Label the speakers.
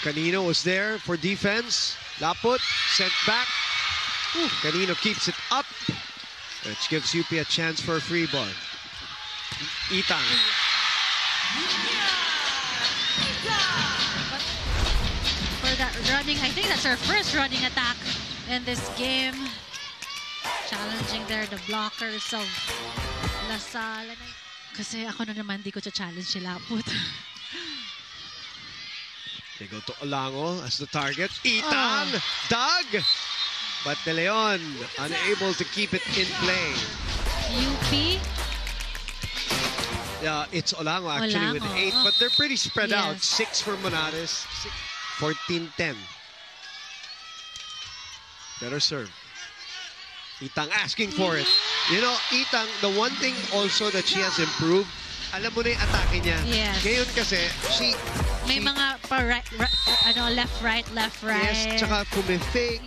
Speaker 1: Canino was there for defense. Laput sent back. Canino keeps it up, which gives UP a chance for a free ball. Itang.
Speaker 2: For that running, I think that's her first running attack in this game. Challenging there the blockers of Lasal. Kasi ako na naman, di ko challenge si Laput.
Speaker 1: They go to Olango as the target. Itang! Dug! But De Leon unable to keep it in play.
Speaker 2: UP?
Speaker 1: Yeah, it's Olango actually with 8, but they're pretty spread out. 6 for Monares, 14-10. Better serve. Itang asking for it. You know, Itang, the one thing also that she has improved, alam mo na yung atake niya.
Speaker 2: Yes.
Speaker 1: Ngayon kasi,
Speaker 2: May mga pa right, left, right.
Speaker 1: Yes, tsaka kung may fake.